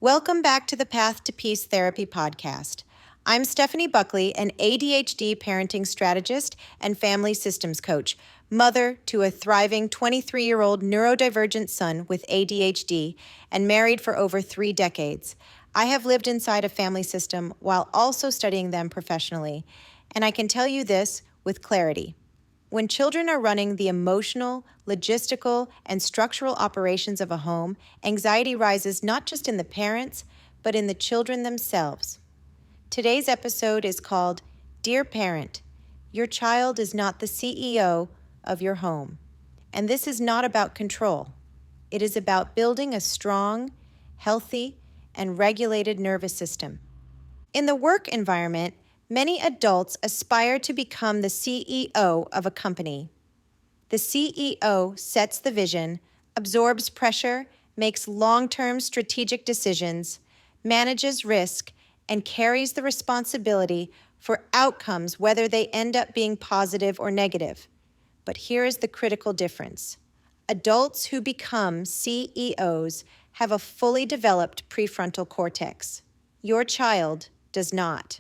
Welcome back to the Path to Peace Therapy podcast. I'm Stephanie Buckley, an ADHD parenting strategist and family systems coach, mother to a thriving 23-year-old neurodivergent son with ADHD, and married for over 3 decades. I have lived inside a family system while also studying them professionally, and I can tell you this with clarity. When children are running the emotional, logistical, and structural operations of a home, anxiety rises not just in the parents, but in the children themselves. Today's episode is called Dear Parent, Your Child is Not the CEO of Your Home. And this is not about control. It is about building a strong, healthy, and regulated nervous system. In the work environment, many adults aspire to become the CEO of a company. The CEO sets the vision, absorbs pressure, makes long-term strategic decisions, manages risk, and carries the responsibility for outcomes, whether they end up being positive or negative. But here is the critical difference. Adults who become CEOs have a fully developed prefrontal cortex. Your child does not.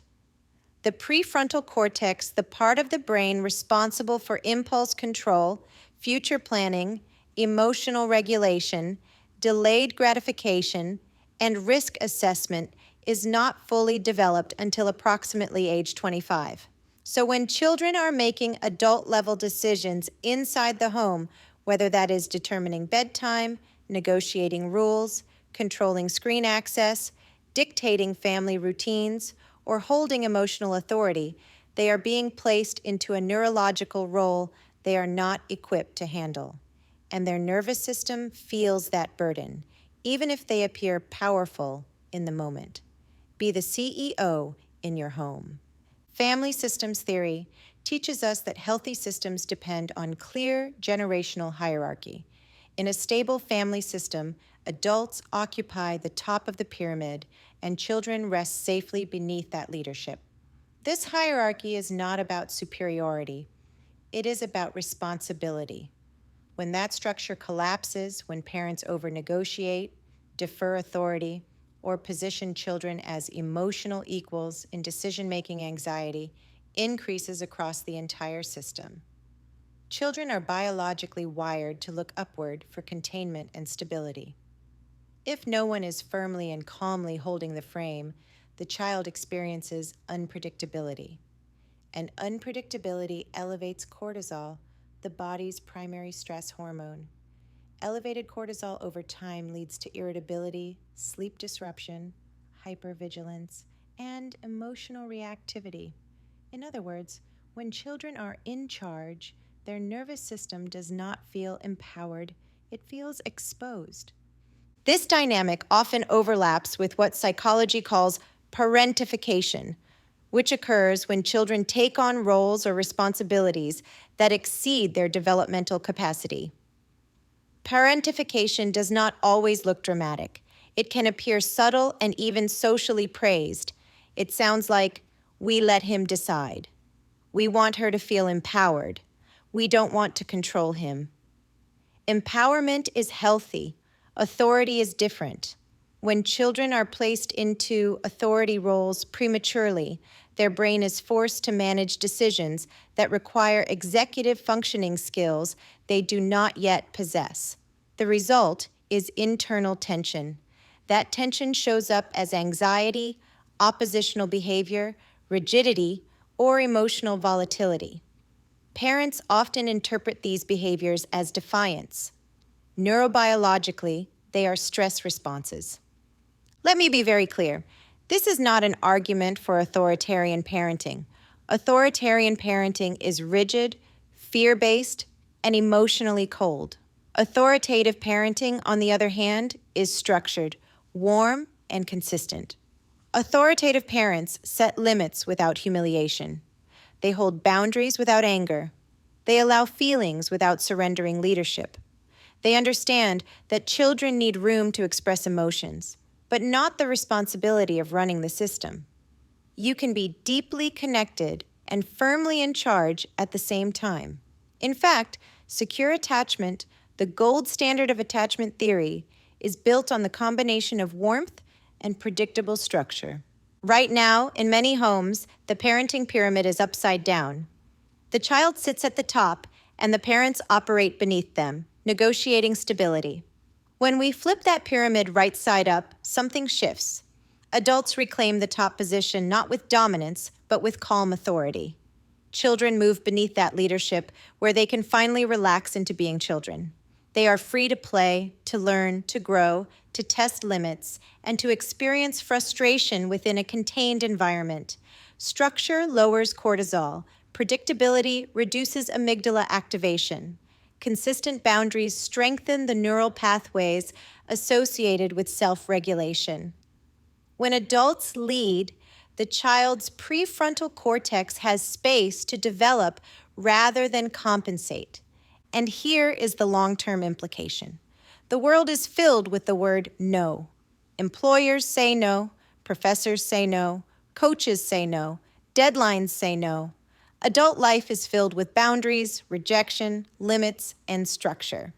The prefrontal cortex, the part of the brain responsible for impulse control, future planning, emotional regulation, delayed gratification, and risk assessment, is not fully developed until approximately age 25. So when children are making adult-level decisions inside the home, whether that is determining bedtime, negotiating rules, controlling screen access, dictating family routines, or holding emotional authority, they are being placed into a neurological role they are not equipped to handle. And their nervous system feels that burden, even if they appear powerful in the moment. Be the CEO in your home. Family systems theory teaches us that healthy systems depend on clear generational hierarchy. In a stable family system, adults occupy the top of the pyramid and children rest safely beneath that leadership. This hierarchy is not about superiority. It is about responsibility. When that structure collapses, when parents over-negotiate, defer authority, or position children as emotional equals in decision-making, anxiety increases across the entire system. Children are biologically wired to look upward for containment and stability. If no one is firmly and calmly holding the frame, the child experiences unpredictability. And unpredictability elevates cortisol, the body's primary stress hormone. Elevated cortisol over time leads to irritability, sleep disruption, hypervigilance, and emotional reactivity. In other words, when children are in charge, their nervous system does not feel empowered, it feels exposed. This dynamic often overlaps with what psychology calls parentification, which occurs when children take on roles or responsibilities that exceed their developmental capacity. Parentification does not always look dramatic. It can appear subtle and even socially praised. It sounds like, "We let him decide. We want her to feel empowered. We don't want to control him." Empowerment is healthy. Authority is different. When children are placed into authority roles prematurely, their brain is forced to manage decisions that require executive functioning skills they do not yet possess. The result is internal tension. That tension shows up as anxiety, oppositional behavior, rigidity, or emotional volatility. Parents often interpret these behaviors as defiance. Neurobiologically, they are stress responses. Let me be very clear. This is not an argument for authoritarian parenting. Authoritarian parenting is rigid, fear-based, and emotionally cold. Authoritative parenting, on the other hand, is structured, warm, and consistent. Authoritative parents set limits without humiliation. They hold boundaries without anger. They allow feelings without surrendering leadership. They understand that children need room to express emotions, but not the responsibility of running the system. You can be deeply connected and firmly in charge at the same time. In fact, secure attachment, the gold standard of attachment theory, is built on the combination of warmth and predictable structure. Right now, in many homes, the parenting pyramid is upside down. The child sits at the top, and the parents operate beneath them, negotiating stability. When we flip that pyramid right side up, something shifts. Adults reclaim the top position not with dominance, but with calm authority. Children move beneath that leadership where they can finally relax into being children. They are free to play, to learn, to grow, to test limits, and to experience frustration within a contained environment. Structure lowers cortisol. Predictability reduces amygdala activation. Consistent boundaries strengthen the neural pathways associated with self-regulation. When adults lead, the child's prefrontal cortex has space to develop rather than compensate. And here is the long-term implication. The world is filled with the word no. Employers say no, professors say no, coaches say no, deadlines say no. Adult life is filled with boundaries, rejection, limits, and structure.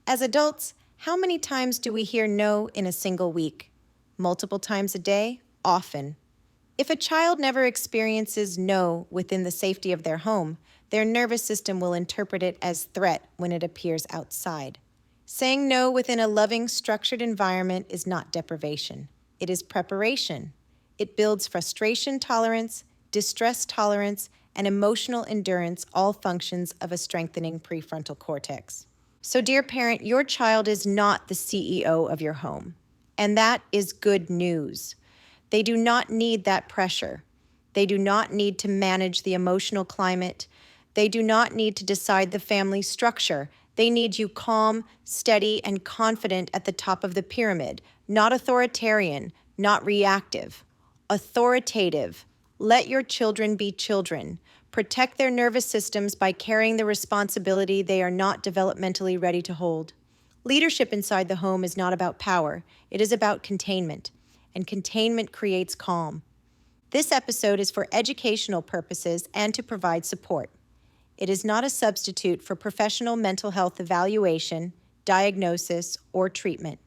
As adults, how many times do we hear no in a single week? Multiple times a day? Often. If a child never experiences no within the safety of their home, their nervous system will interpret it as threat when it appears outside. Saying no within a loving, structured environment is not deprivation. It is preparation. It builds frustration tolerance, distress tolerance, and emotional endurance, all functions of a strengthening prefrontal cortex. So, dear parent, your child is not the CEO of your home. And that is good news. They do not need that pressure. They do not need to manage the emotional climate. They do not need to decide the family structure. They need you calm, steady, and confident at the top of the pyramid, not authoritarian, not reactive. Authoritative. Let your children be children. Protect their nervous systems by carrying the responsibility they are not developmentally ready to hold. Leadership inside the home is not about power. It is about containment, and containment creates calm. This episode is for educational purposes and to provide support. It is not a substitute for professional mental health evaluation, diagnosis, or treatment.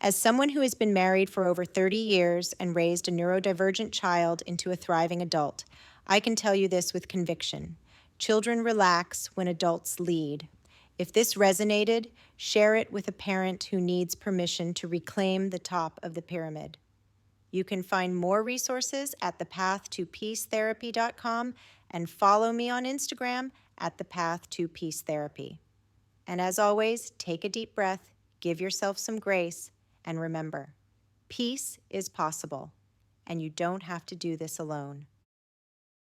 As someone who has been married for over 30 years and raised a neurodivergent child into a thriving adult, I can tell you this with conviction. Children relax when adults lead. If this resonated, share it with a parent who needs permission to reclaim the top of the pyramid. You can find more resources at thepath2peacetherapy.com and follow me on Instagram at thepath2peacetherapy. And as always, take a deep breath, give yourself some grace, and remember, peace is possible, and you don't have to do this alone.